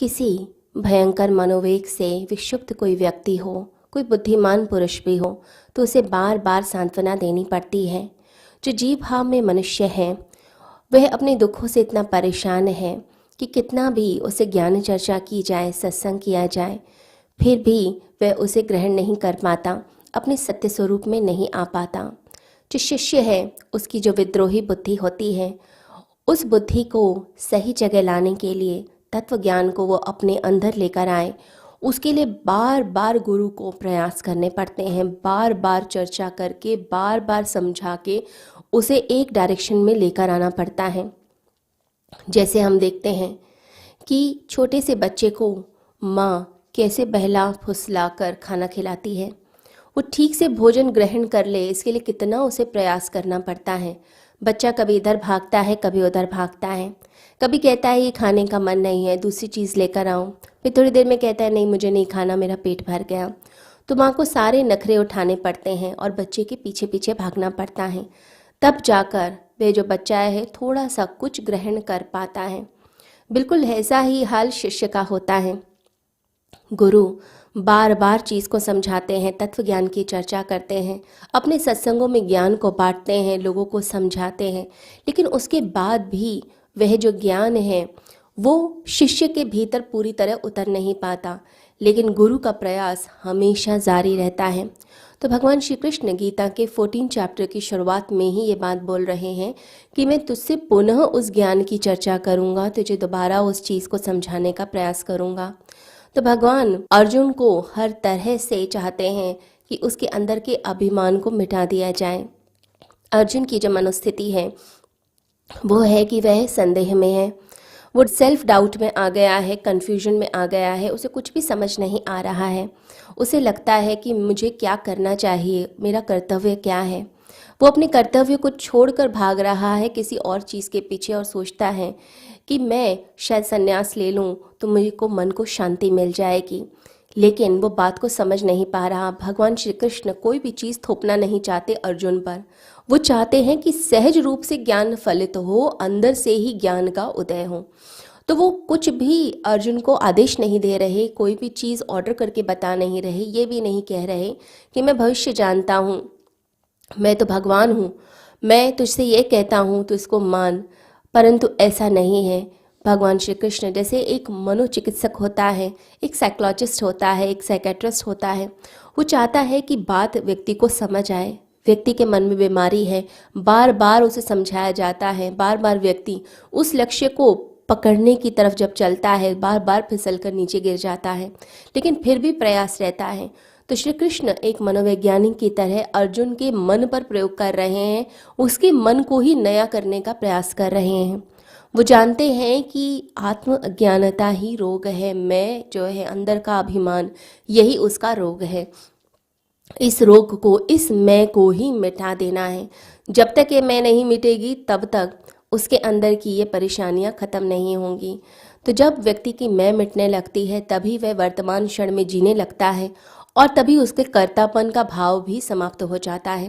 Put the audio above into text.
किसी भयंकर मनोवेग से विक्षुब्ध कोई व्यक्ति हो, कोई बुद्धिमान पुरुष भी हो, तो उसे बार बार सांत्वना देनी पड़ती है। जो जीव भाव में मनुष्य है वह अपने दुखों से इतना परेशान है कि कितना भी उसे ज्ञान चर्चा की जाए, सत्संग किया जाए, फिर भी वह उसे ग्रहण नहीं कर पाता, अपने सत्य स्वरूप में नहीं आ पाता। जो शिष्य है उसकी जो विद्रोही बुद्धि होती है, उस बुद्धि को सही जगह लाने के लिए, तत्व ज्ञान को वो अपने अंदर लेकर आए, उसके लिए बार बार गुरु को प्रयास करने पड़ते हैं। बार बार चर्चा करके, बार बार समझा के उसे एक डायरेक्शन में लेकर आना पड़ता है। जैसे हम देखते हैं कि छोटे से बच्चे को माँ कैसे बहला फुसला कर खाना खिलाती है, वो ठीक से भोजन ग्रहण कर ले, इसके लिए कितना उसे प्रयास करना पड़ता है। बच्चा कभी इधर भागता है, कभी उधर भागता है, कभी कहता है ये खाने का मन नहीं है, दूसरी चीज़ लेकर आऊँ, फिर थोड़ी देर में कहता है नहीं मुझे नहीं खाना, मेरा पेट भर गया। तो माँ को सारे नखरे उठाने पड़ते हैं और बच्चे के पीछे पीछे भागना पड़ता है, तब जाकर वह जो बच्चा है थोड़ा सा कुछ ग्रहण कर पाता है। बिल्कुल ऐसा ही हाल शिष्य का होता है। गुरु बार बार चीज़ को समझाते हैं, तत्व ज्ञान की चर्चा करते हैं, अपने सत्संगों में ज्ञान को बांटते हैं, लोगों को समझाते हैं, लेकिन उसके बाद भी वह जो ज्ञान है वो शिष्य के भीतर पूरी तरह उतर नहीं पाता। लेकिन गुरु का प्रयास हमेशा जारी रहता है। तो भगवान श्री कृष्ण गीता के 14 चैप्टर की शुरुआत में ही ये बात बोल रहे हैं कि मैं तुझसे पुनः उस ज्ञान की चर्चा करूँगा, तुझे दोबारा उस चीज़ को समझाने का प्रयास करूँगा। तो भगवान अर्जुन को हर तरह से चाहते हैं कि उसके अंदर के अभिमान को मिटा दिया जाए। अर्जुन की जो मनोस्थिति है वो है कि वह संदेह में है, वो सेल्फ डाउट में आ गया है, कन्फ्यूजन में आ गया है, उसे कुछ भी समझ नहीं आ रहा है। उसे लगता है कि मुझे क्या करना चाहिए, मेरा कर्तव्य क्या है। वो अपने कर्तव्य को छोड़कर भाग रहा है किसी और चीज़ के पीछे और सोचता है कि मैं शायद संन्यास ले लूँ तो मुझे को मन को शांति मिल जाएगी। लेकिन वो बात को समझ नहीं पा रहा। भगवान श्री कृष्ण कोई भी चीज़ थोपना नहीं चाहते अर्जुन पर। वो चाहते हैं कि सहज रूप से ज्ञान फलित हो, अंदर से ही ज्ञान का उदय हो। तो वो कुछ भी अर्जुन को आदेश नहीं दे रहे, कोई भी चीज़ ऑर्डर करके बता नहीं रहे, ये भी नहीं कह रहे कि मैं भविष्य जानता हूँ, मैं तो भगवान हूँ, मैं तुझसे ये कहता हूँ तो इसको मान। परंतु ऐसा नहीं है। भगवान श्री कृष्ण जैसे एक मनोचिकित्सक होता है, एक साइकोलॉजिस्ट होता है, एक साइकेट्रिस्ट होता है, वो चाहता है कि बात व्यक्ति को समझ आए। व्यक्ति के मन में बीमारी है, बार बार उसे समझाया जाता है, बार बार व्यक्ति उस लक्ष्य को पकड़ने की तरफ जब चलता है, बार बार फिसल कर नीचे गिर जाता है, लेकिन फिर भी प्रयास रहता है। तो श्री कृष्ण एक मनोवैज्ञानिक की तरह अर्जुन के मन पर प्रयोग कर रहे हैं, उसके मन को ही नया करने का प्रयास कर रहे हैं। वो जानते हैं कि आत्म अज्ञानता ही रोग है, मैं जो है अंदर का अभिमान, यही उसका रोग है। इस रोग को, इस मैं को ही मिटा देना है। जब तक ये मैं नहीं मिटेगी तब तक उसके अंदर की ये परेशानियां खत्म नहीं होंगी। तो जब व्यक्ति की मैं मिटने लगती है तभी वह वर्तमान क्षण में जीने लगता है और तभी उसके कर्तापन का भाव भी समाप्त हो जाता है।